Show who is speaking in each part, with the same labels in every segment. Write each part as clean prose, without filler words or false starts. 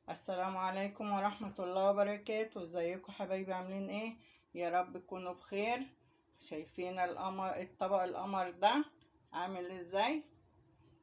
Speaker 1: السلام عليكم ورحمة الله وبركاته. ازيكم حبايبي؟ عاملين ايه؟ يا رب تكونوا بخير. شايفين القمر، الطبق القمر ده عامل ازاي؟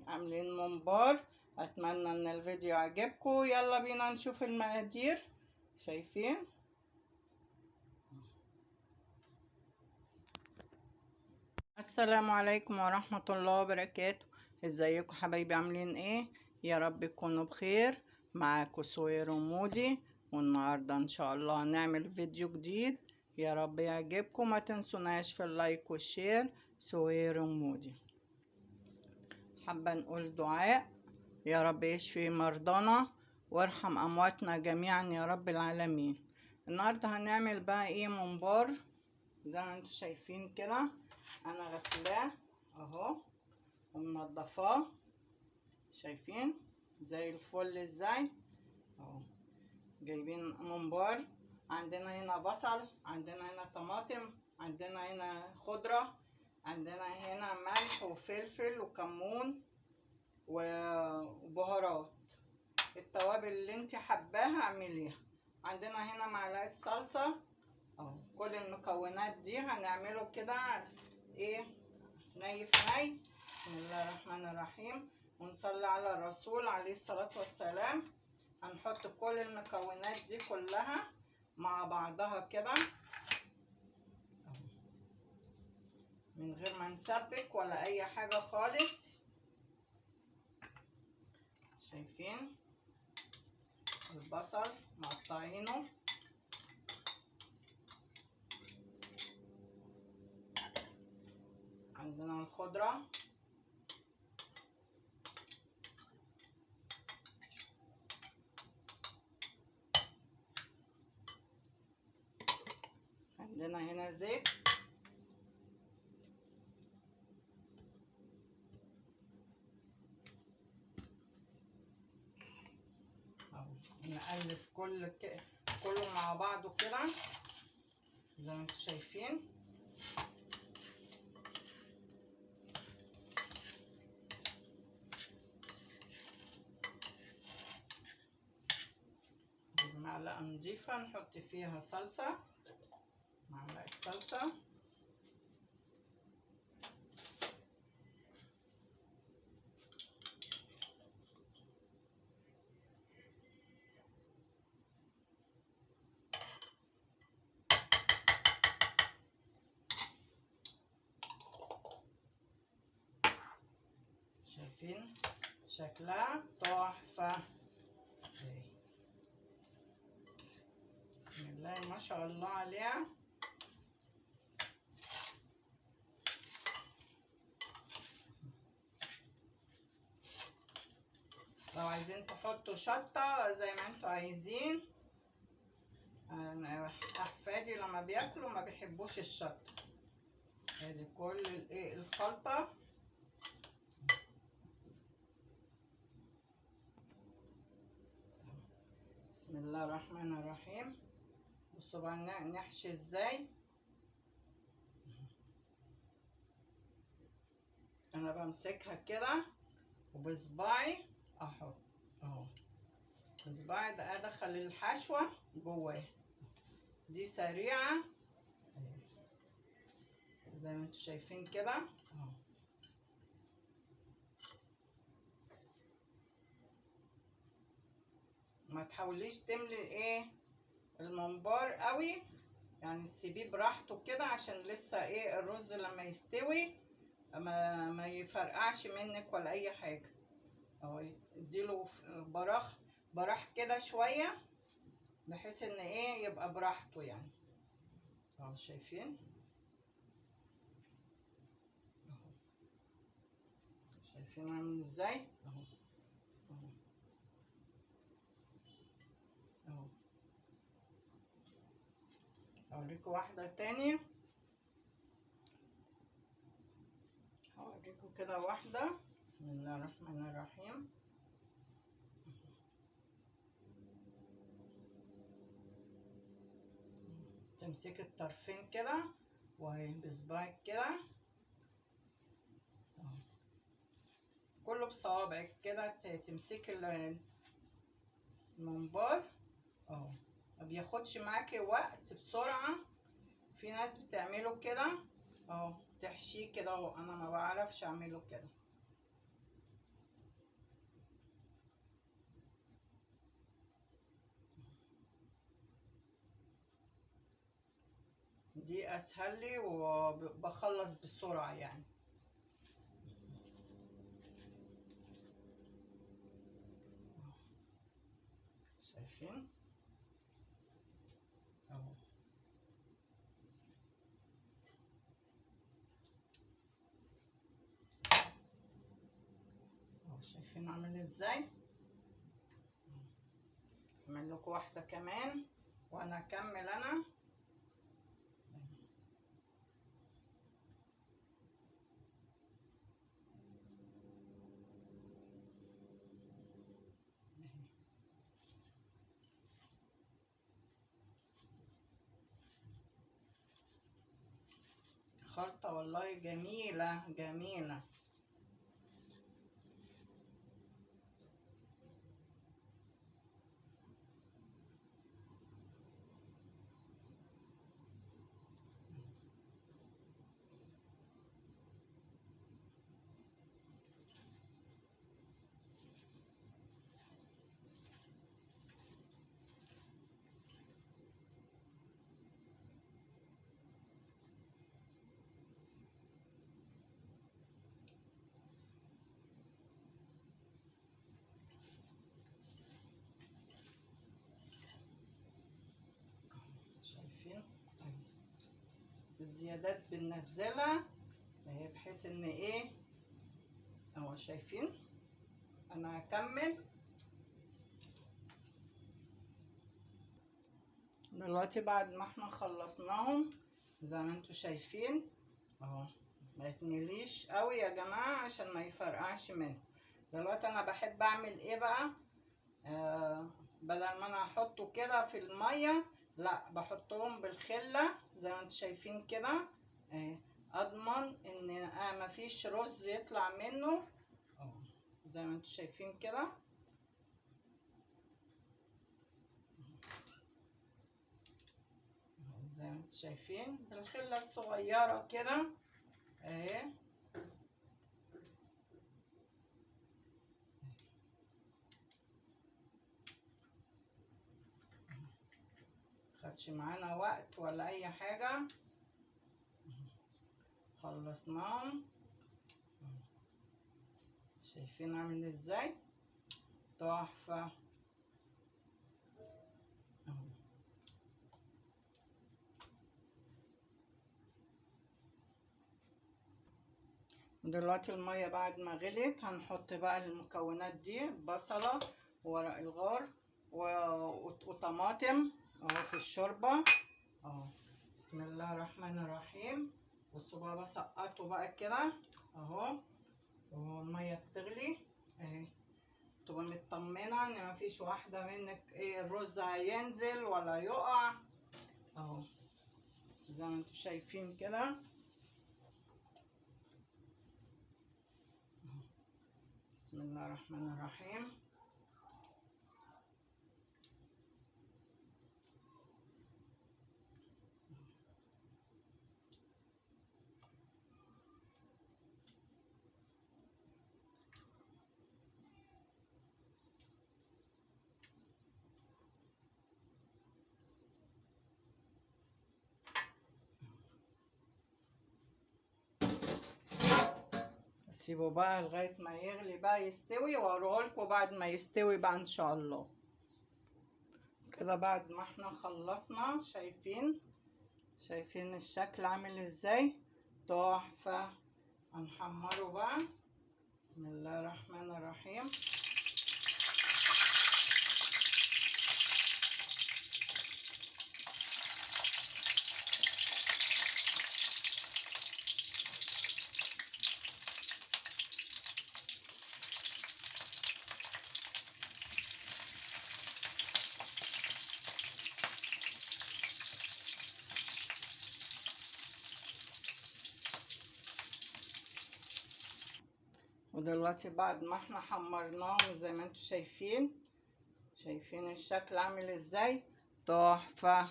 Speaker 1: عاملين ممبار. اتمنى ان الفيديو يعجبكم. يلا بينا نشوف المقادير. شايفين؟ السلام عليكم ورحمة الله وبركاته. ازيكم حبايبي؟ عاملين ايه؟ يا رب تكونوا بخير. معاكم سوير ومودي، والنهاردة ان شاء الله هنعمل فيديو جديد. يا رب يعجبكم. ما تنسوناش في اللايك والشير. سوير ومودي. حابة نقول دعاء: يا رب يشفي مرضانا وارحم امواتنا جميعا يا رب العالمين. النهاردة هنعمل بقى ايه؟ ممبار زي ما انتوا شايفين كده. انا غسلاه اهو ومنضفاه. شايفين زي الفل ازاي اهو. جايبين ممبار. عندنا هنا بصل، عندنا هنا طماطم، عندنا هنا خضرة، عندنا هنا ملح وفلفل وكمون وبهارات. التوابل اللي انت حباها اعمليها. عندنا هنا معلقة صلصة اهو. كل المكونات دي هنعمله كده ايه؟ ني في ني. بسم الله الرحمن الرحيم، ونصلي على الرسول عليه الصلاة والسلام. هنحط كل المكونات دي كلها مع بعضها كده من غير ما نسبك ولا اي حاجة خالص. شايفين البصل مقطعينه، عندنا الخضرة، عندنا هنا زيت، نقلب كله مع بعضه كده زي ما انتم شايفين. معلقة نضيفة نحط فيها صلصة، معلقة صلصة، شايفين شكلها تحفة. بسم الله ما شاء الله عليها. لو عايزين تحطوا شطة زي ما انتوا عايزين. انا احفادي لما بياكلوا ما بيحبوش الشطة. ادي كل الخلطة. بسم الله الرحمن الرحيم. بصوا بقى نحشي ازاي. انا بمسكها كده وبصباعي احط اهو. بصباعي ده ادخل الحشوة جواه. دي سريعة زي ما انتوا شايفين كده اهو. ما تحاوليش تملي ايه الممبار قوي، يعني تسيبيه براحته كده عشان لسه ايه الرز لما يستوي ما يفرقعش منك ولا اي حاجه اهو. اديله براح كده شويه بحيث ان ايه يبقى براحته يعني اهو. شايفين اهو. شايفين عامل ازاي اهو اهو اهو. اوريكم واحده تاني. هوريكم كده واحده. بسم الله الرحمن الرحيم. تمسك الطرفين كده وهي بصباعك كده كله بصوابعك كده تمسكي الممبار اهو ما بياخدش معاكي وقت بسرعة. في ناس بتعمله كده اهو تحشيه كده اهو، انا ما بعرفش اعمله كده. دي اسهل لي وبخلص بسرعة يعني. شايفين اهو. شايفين عامل ازاي؟ اعمل لكم واحدة كمان وانا اكمل انا. خلطة والله جميلة جميلة. شايفين الزيادات بننزلها اهي بحيث ان ايه اهو. شايفين انا هكمل دلوقتي بعد ما احنا خلصناهم زي ما انتوا شايفين اهو. ما يتنيليش قوي يا جماعه عشان ما يفرقعش منه. دلوقتي انا بحب اعمل ايه بقى، بدل ما انا احطه كده في الميه لا بحطهم بالخله زي ما انتوا شايفين كده اهي. اضمن ان مفيش رز يطلع منه اهو زي ما انتوا شايفين كده. زي ما انتوا شايفين بالخله الصغيره كده اهي. خدش معانا وقت ولا اي حاجه، خلصناهم. شايفين عامل ازاي تحفه. دلوقتي المية بعد ما غليت هنحط بقى المكونات دي، بصلة وورق الغار وطماطم اهو في الشوربة اهو. بسم الله الرحمن الرحيم. بصوا بقى بسقطه بقى كده اهو والمية بتغلي اهي. تبقى مطمنة ان مفيش واحدة منك ايه الرز هينزل ولا يقع اهو زي ما انتوا شايفين كده. بسم الله الرحمن الرحيم. سيبه بقى لغاية ما يغلي بقى يستوي واوريهولكوا بعد ما يستوي بقى ان شاء الله. كده بعد ما احنا خلصنا شايفين الشكل عامل ازاي تحفة. هنحمره بقى. بسم الله الرحمن الرحيم. ودلوقتي بعد ما احنا حمرناهم زي ما انتوا شايفين الشكل عامل ازاي؟ تحفة.